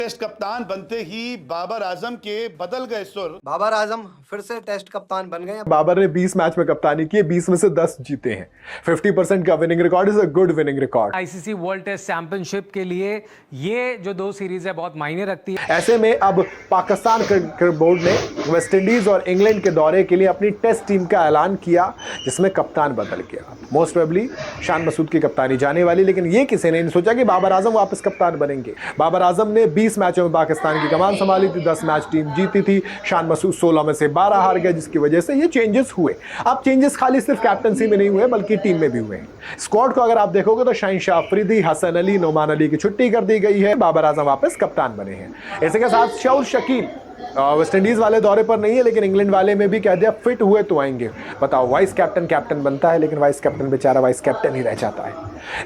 Test कप्तान बनते ही बाबर आजम के बदल गए सुर। बाबर आजम फिर से टेस्ट कप्तान बन गए। बाबर ने 20 मैच में कप्तानी की है, 20 में से 10 जीते हैं। 50% का winning record is a good winning record. ICC World Test Championship के लिए ये जो 2 सीरीज है बहुत मायने रखती है। ऐसे में अब पाकिस्तान क्रिकेट बोर्ड ने वेस्ट इंडीज और इंग्लैंड के दौरे के लिए अपनी टेस्ट टीम का ऐलान किया, जिसमें कप्तान बदल गया। मोस्ट प्रोबेबली शान मसूद की कप्तानी जाने वाली, लेकिन ये किसी ने नहीं सोचा कि बाबर आजम वापस कप्तान बनेंगे। बाबर आजम ने 20 मैचों में पाकिस्तान की कमान संभाली थी, 10 मैच टीम जीती थी। शान मसूद 16 में से 12 हार गया, जिसकी वजह से ये चेंजेस हुए। अब चेंजेस खाली सिर्फ कैप्टनसी में नहीं हुए बल्कि टीम में भी हुए हैं। स्क्वाड को अगर आप देखोगे तो शाहीन शाह अफरीदी, हसन अली, नोमान अली की छुट्टी कर दी गई है। बाबर आजम वापस कप्तान बने हैं। इसी के साथ शौर शकील वेस्ट इंडीज वाले दौरे पर नहीं है, लेकिन इंग्लैंड वाले में भी कह दिया फिट हुए तो आएंगे। बताओ, वाइस कैप्टन बनता है, लेकिन वाइस कैप्टन बेचारा वाइस कैप्टन ही रह जाता है।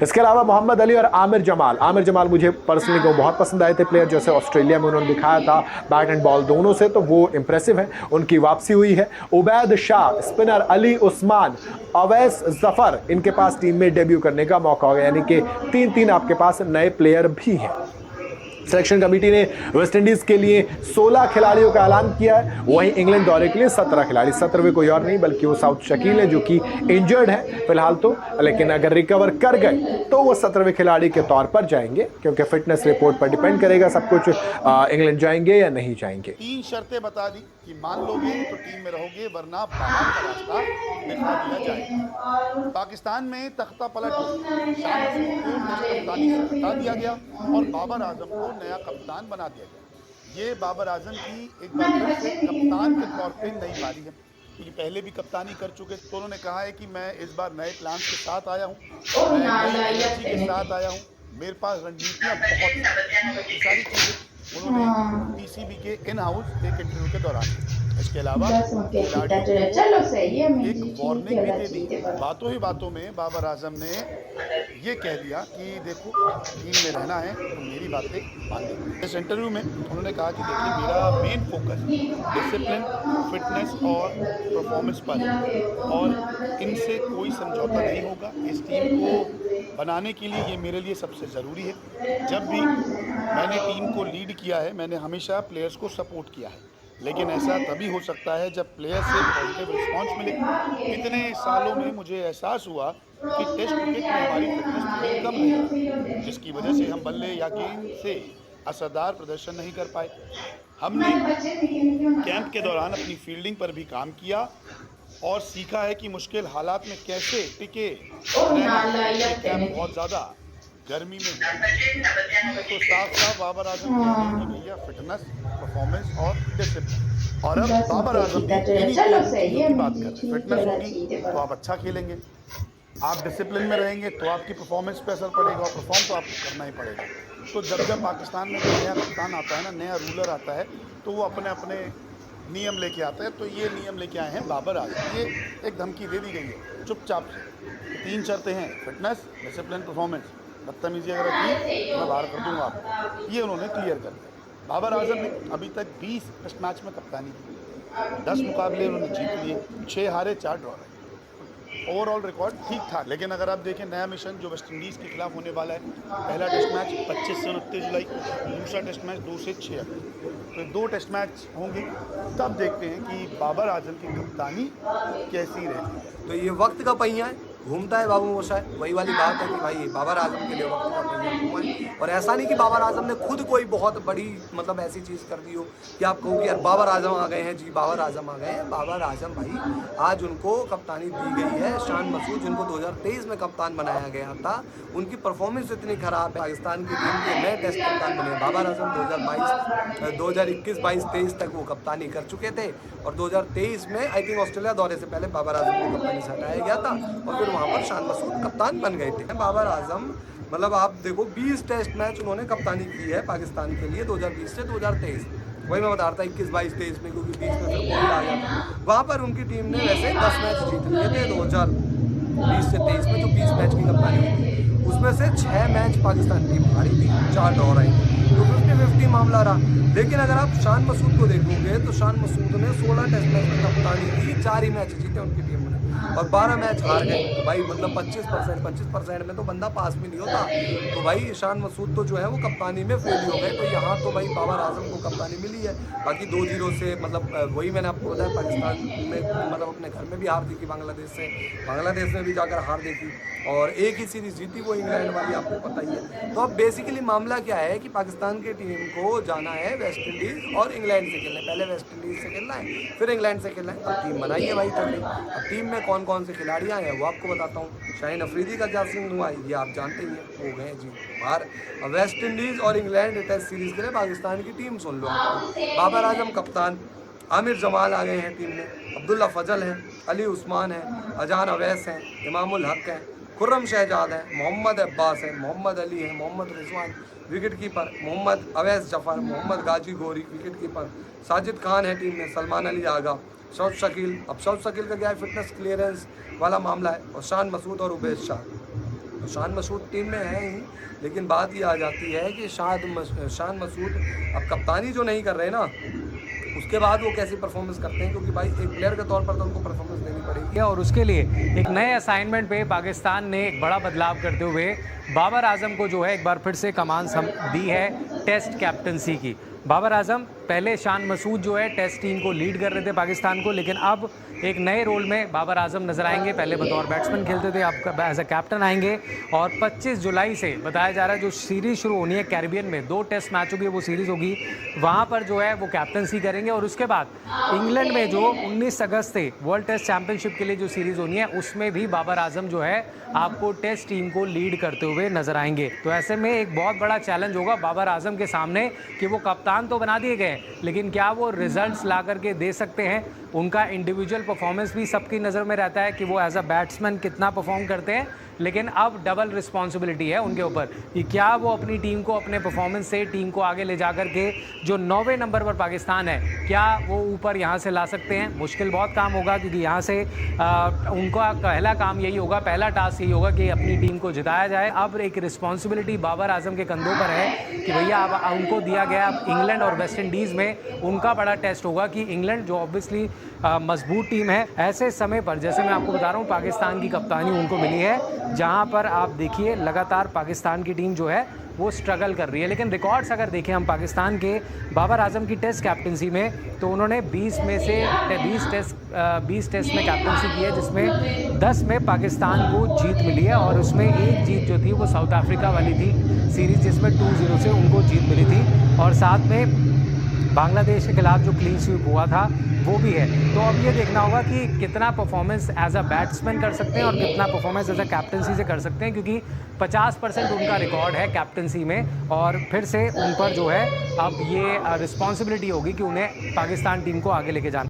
इसके अलावा मोहम्मद अली और आमिर जमाल मुझे पर्सनली को बहुत पसंद आए थे प्लेयर, जैसे ऑस्ट्रेलिया में उन्होंने दिखाया था बैट एंड बॉल दोनों से, तो वो इंप्रेसिव है। उनकी वापसी हुई है। उबैद शाह, स्पिनर अली उस्मान, अवैस जफर, इनके पास टीम में डेब्यू करने का मौका हो गया, यानी कि 3-3 आपके पास नए प्लेयर भी हैं। सिलेक्शन कमेटी ने वेस्ट इंडीज के लिए 16 खिलाड़ियों का ऐलान किया है, वहीं इंग्लैंड दौरे के लिए 17 खिलाड़ी। 17वें कोई और नहीं बल्कि वो साउथ शकील है, जो कि इंजर्ड है फिलहाल तो, लेकिन अगर रिकवर कर गए तो वो 17वें खिलाड़ी के तौर पर जाएंगे, क्योंकि फिटनेस रिपोर्ट पर डिपेंड करेगा सब कुछ, इंग्लैंड जाएंगे या नहीं जाएंगे। 3 शर्तें बता दी कि मान लोगे तो टीम में रहोगे, वरना बाहर का रास्ता दिखा दिया जाएगा। पाकिस्तान में तख्ता पलट शान मसूद को टेस्ट कप्तानी से हटा दिया गया और बाबर आजम को नया कप्तान बना दिया गया। ये बाबर आजम की एक बार फिर से कप्तान के तौर पे नई पारी है, क्योंकि पहले भी कप्तानी कर चुके। तो उन्होंने कहा है कि मैं इस बार नए प्लान के साथ आया हूँ, मैं नई एनर्जी के साथ आया हूँ, मेरे पास रणनीतियाँ बहुत सारी चीज़ें उन्होंने पीसीबी के इन हाउस एक इंटरव्यू के दौरान। इसके अलावा एक वार्निंग भी दे दी। बातों ही बातों में बाबर आजम ने ये कह दिया कि देखो, टीम में रहना है तो मेरी बातें मानिए। इस इंटरव्यू में उन्होंने कहा कि देखिए, मेरा मेन फोकस डिसिप्लिन, फिटनेस और परफॉर्मेंस पर है, और इनसे कोई समझौता नहीं होगा। इस टीम को बनाने के लिए ये मेरे लिए सबसे ज़रूरी है। जब भी मैंने टीम को लीड किया है, मैंने हमेशा प्लेयर्स को सपोर्ट किया है, लेकिन ऐसा तभी हो सकता है जब प्लेयर से पॉजिटिव रिस्पांस मिले। इतने सालों में मुझे एहसास हुआ कि टेस्ट क्रिकेट में हमारी फिटनेस थोड़ी कम रही, जिसकी वजह से हम बल्ले या गेंद से असरदार प्रदर्शन नहीं कर पाए। हमने कैंप के दौरान अपनी फील्डिंग पर भी काम किया और सीखा है कि मुश्किल हालात में कैसे टिके रहना। कैंप बहुत ज़्यादा गर्मी में, तो साफ बाबर आजम की भैया फिटनेस, परफॉर्मेंस और डिसिप्लिन। और अब बाबर आजम की बात कर रहे हैं। फिटनेस होगी तो आप अच्छा खेलेंगे, आप डिसिप्लिन में रहेंगे तो आपकी परफॉर्मेंस पे असर पड़ेगा, और परफॉर्म तो आपको करना ही पड़ेगा। तो जब पाकिस्तान में नया कप्तान आता है ना, नया रूलर आता है, तो वो अपने अपने नियम लेके आता है। तो ये नियम लेके आए हैं बाबर आजम। ये एक धमकी दे दी गई है चुपचाप से। 3 शर्तें हैं, फिटनेस, डिसिप्लिन, परफॉर्मेंस। बदतमीजी अगर की तो मैं बाहर कर दूंगा आपको, ये उन्होंने क्लियर कर दिया। बाबर आजम ने अभी तक 20 टेस्ट मैच में कप्तानी की, 10 मुकाबले उन्होंने जीत लिए, 6 हारे 4 ड्रॉ रहे। ओवरऑल रिकॉर्ड ठीक था। लेकिन अगर आप देखें नया मिशन जो वेस्ट इंडीज़ के खिलाफ होने वाला है, पहला टेस्ट मैच 25 से 29 जुलाई, दूसरा टेस्ट मैच 2 से 6 अप्रैल, तो 2 टेस्ट मैच होंगे। तब देखते हैं कि बाबर आजम की कप्तानी कैसी रहती है। तो ये वक्त का पहिया है, घूमता है बाबू मोशा है। वही वाली बात है कि भाई बाबर आजम के लिए वक्त का पहिया घूमा है। और ऐसा नहीं कि बाबर आजम ने खुद कोई बहुत बड़ी मतलब ऐसी चीज़ कर दी हो कि आप कहो कि यार बाबर आजम आ गए हैं जी, बाबर आजम आ गए हैं। बाबर आजम भाई आज उनको कप्तानी दी गई है। शान मसूद जिनको 2023 में कप्तान बनाया गया था, उनकी परफॉर्मेंस इतनी ख़राब है, पाकिस्तान की टीम के नए टेस्ट कप्तान बने। बाबर आजम 2021, 22, 23 तक वो कप्तानी कर चुके थे, और 2023 में आई थिंक ऑस्ट्रेलिया दौरे से पहले बाबर आजम को कप्तानी से हटाया गया था, और फिर वहाँ पर शान मसूद कप्तान बन गए थे। बाबर आजम मतलब आप देखो 20 टेस्ट मैच उन्होंने कप्तानी की है पाकिस्तान के लिए 2020 से 2023। वही मैं बता रहा था 21, 22, 23 में, क्योंकि बीच में फिर कोविड आ गया था। वहाँ पर उनकी टीम ने वैसे 10 मैच जीत लिए थे 2020 से 23 में, जो 20 मैच की कप्तानी हुई थी। उसमें से 6 मैच पाकिस्तान टीम हारी थी, 4 ड्रॉ रही थी, तो 50-50 मामला रहा। लेकिन अगर आप शान मसूद को देखोगे तो शान मसूद ने 16 टेस्ट मैच में कप्तानी की, 4 ही मैच जीते उनकी टीम ने। और 12 मैच हार गए। तो भाई मतलब 25% में तो बंदा पास भी नहीं होता। तो भाई ईशान मसूद तो जो है वो कप्तानी में फेल ही हो गए। तो यहाँ तो भाई बाबर आजम को कप्तानी मिली है। बाकी 2-0 से मतलब वही मैंने आपको बताया, पाकिस्तान में मतलब अपने घर में भी हार देखी बांग्लादेश से, बांग्लादेश में भी जाकर हार देखी, और एक ही सीरीज जीती वो इंग्लैंड वाली, आपको पता ही है। तो अब बेसिकली मामला क्या है कि पाकिस्तान की टीम को जाना है वेस्ट इंडीज़ और इंग्लैंड से खेलना है। पहले वेस्ट इंडीज़ से खेलना है, फिर इंग्लैंड से खेलना है। अब टीम बनाई है भाई तगड़ी। अब टीम में कौन कौन से खिलाड़ी आए हैं वो आपको बताता हूँ। शाहीन अफरीदी का क्या सीन हुआ ये आप जानते ही हैं, हो गए जी बाहर। अब वेस्ट इंडीज़ और इंग्लैंड टेस्ट सीरीज़ के लिए पाकिस्तान की टीम सुन लो आपको। बाबर आजम कप्तान, आमिर जमाल आ गए हैं टीम में, अब्दुल्ला फजल हैं, अली उस्मान हैं, अजान अवैस हैं, इमामुल हक हैं, खुर्रम शहजाद हैं, मोहम्मद अब्बास हैं, मोहम्मद अली हैं, मोहम्मद रिजवान विकेट कीपर, मोहम्मद अवैस जफ़र, मोहम्मद गाजी गोरी विकेट कीपर, साजिद खान है टीम में, सलमान अली आगा, शौफ शकील। अब शौफ शकील का क्या है, फिटनेस क्लियरेंस वाला मामला है, और शान मसूद और उबैद शाह। तो शान मसूद टीम में है ही, लेकिन बात ये आ जाती है कि शान मसूद अब कप्तानी जो नहीं कर रहे ना, उसके बाद वो कैसी परफॉर्मेंस करते हैं, क्योंकि भाई एक प्लेयर के तौर पर तो उनको परफॉर्मेंस देनी पड़ेगी। और उसके लिए एक नए असाइनमेंट पे पाकिस्तान ने एक बड़ा बदलाव करते हुए बाबर आजम को जो है एक बार फिर से कमान दी है टेस्ट कैप्टनसी की। बाबर आजम पहले शान मसूद जो है टेस्ट टीम को लीड कर रहे थे पाकिस्तान को, लेकिन अब एक नए रोल में बाबर आजम नजर आएंगे। पहले बतौर बैट्समैन खेलते थे, अब एज अ कैप्टन आएंगे। और 25 जुलाई से बताया जा रहा है जो सीरीज़ शुरू होनी है कैरिबियन में, 2 टेस्ट मैच होगी, वो सीरीज़ होगी, वहाँ पर जो है वो कैप्टनसी करेंगे। और उसके बाद इंग्लैंड में जो 19 अगस्त से वर्ल्ड टेस्ट चैंपियनशिप के लिए जो सीरीज़ होनी है, उसमें भी बाबर आजम जो है आपको टेस्ट टीम को लीड करते हुए नजर आएंगे। तो ऐसे में एक बहुत बड़ा चैलेंज होगा बाबर आजम के सामने कि वो कप्तान तो बना दिए गए, लेकिन क्या वो रिजल्ट्स ला करके दे सकते हैं। उनका इंडिविजुअल परफॉर्मेंस भी सबकी नज़र में रहता है कि वो एज अ बैट्समैन कितना परफॉर्म करते हैं, लेकिन अब डबल रिस्पॉन्सिबिलिटी है उनके ऊपर कि क्या वो अपनी टीम को अपने परफॉर्मेंस से टीम को आगे ले जा कर के जो 9वें नंबर पर पाकिस्तान है, क्या वो ऊपर यहाँ से ला सकते हैं। मुश्किल बहुत काम होगा, क्योंकि यहाँ से उनका पहला काम यही होगा, पहला टास्क यही होगा कि अपनी टीम को जिताया जाए। अब एक रिस्पॉन्सिबिलिटी बाबर आजम के कंधों पर है कि भैया अब उनको दिया गया अब इंग्लैंड और वेस्ट इंडीज़ में उनका बड़ा टेस्ट होगा कि इंग्लैंड जो ऑब्वियसली मजबूत टीम है, ऐसे समय पर जैसे मैं आपको बता रहा हूँ पाकिस्तान की कप्तानी उनको मिली है, जहाँ पर आप देखिए लगातार पाकिस्तान की टीम जो है वो स्ट्रगल कर रही है। लेकिन रिकॉर्ड्स अगर देखें हम पाकिस्तान के बाबर आजम की टेस्ट कैप्टनसी में, तो उन्होंने 20 टेस्ट में कैप्टनसी की है, जिसमें 10 में पाकिस्तान को जीत मिली है। और उसमें एक जीत जो थी वो साउथ अफ्रीका वाली थी सीरीज़, जिसमें 2-0 से उनको जीत मिली थी। और साथ में बांग्लादेश के खिलाफ जो क्लीन स्वीप हुआ था वो भी है। तो अब ये देखना होगा कि कितना परफॉर्मेंस एज अ बैट्समैन कर सकते हैं और कितना परफॉर्मेंस एज अ कैप्टनसी से कर सकते हैं, क्योंकि 50% उनका रिकॉर्ड है कैप्टनसी में। और फिर से उन पर जो है अब ये रिस्पॉन्सिबिलिटी होगी कि उन्हें पाकिस्तान टीम को आगे लेके जाना।